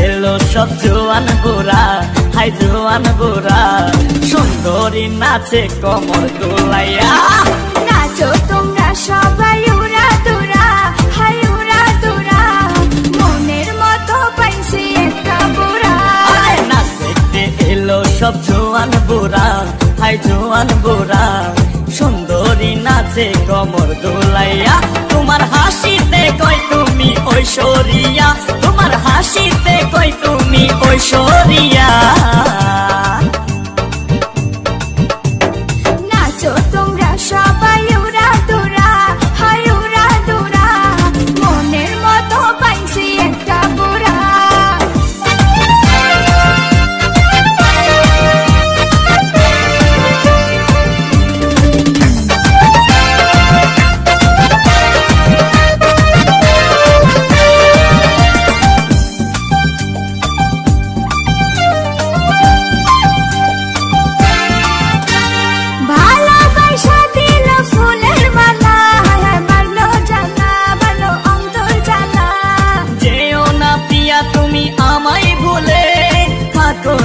এলো সব জোয়ান বুড়া, হাই জোয়ান বুড়া, সুন্দরী নাচে কমর দোলাইয়া। নাচো তোমরা সবাই উড়া দুরা, হাই উড়া দুরা, মনের মতো পাইছি একটা বুড়া। নাচ দেখতে এলো সব জোয়ান বুড়া, হাই জোয়ান বুড়া, সুন্দরী নাচে কমর দোলাইয়া। তোমার হাসিতে কই তুমি ঐশ্বরিয়া, তোমার হাসিতে কই তুমি ঐশ্বরিয়া। নাচো তোমরা সবাই উড়া দুরা, হাই উড়া দুরা, মনের মতো পাইছি একটা বুড়া।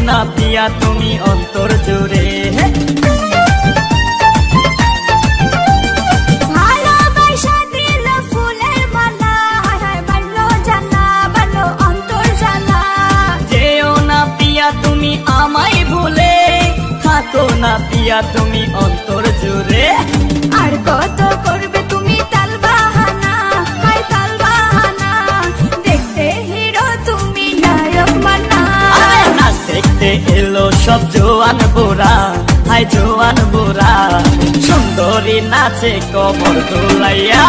না পিয়া তুমি অন্তর জুড়ে, ভালোবাসা দিল ফুলের মালা, বাড়লো জানা বাড়লো অন্তর জ্বালা। যেও না পিয়া তুমি আমায় ভুলে, থাকো না পিয়া তুমি অন্তর জুড়ে। আর কত করবে তুমি তাল বাহানা, হাই তাল বাহানা, দেখতে হিরো তুমি নায়ক মানা। দেখতে এলো সব জোয়ান বুড়া, হাই জোয়ান বুড়া, সুন্দরী নাচে কমর দোলাইয়া।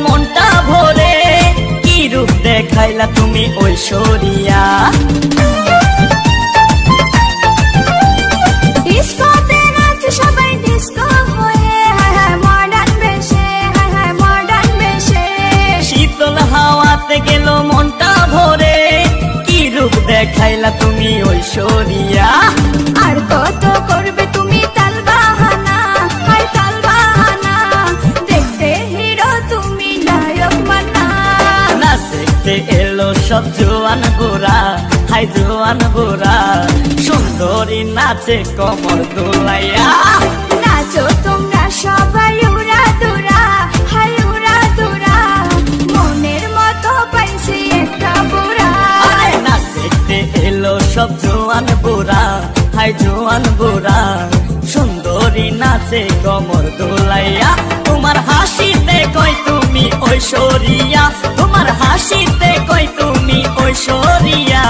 মনটা ভরে কি রূপ দেখাইলা তুমি ঐশ্বরিয়া। ডিস্কোতে নাচে সবাই ডিস্কো হয়ে, মডার্ন বেশে, মডার্ন বেশে। শীতল হাওয়াতে গেল মনটা ভরে কি রূপ দেখাইলা তুমি ঐশ্বরিয়া। আর কত করবে তুমি তাল বাহানা, হাই তাল বাহানা, দেখতে হিরো তুমি নায়ক মানা। নাচ দেখতে এলো সব জোয়ান বুড়া, হাই জোয়ান বুড়া, সুন্দরী নাচে কমর দোলাইয়া। নাচো তোমরা সবাই উড়া দুরা, হাই উড়া দুরা, মনের মতো পাইছি একটা বুড়া। নাচ দেখতে এলো সব জোয়ান বুড়া, হাই জোয়ান বুড়া, সুন্দরী নাচে কমর দোলাইয়া। তোমার হাসিতে কই তুমি ঐশ্বরিয়া, তোমার হাসিতে কই তুমি ঐশ্বরিয়া।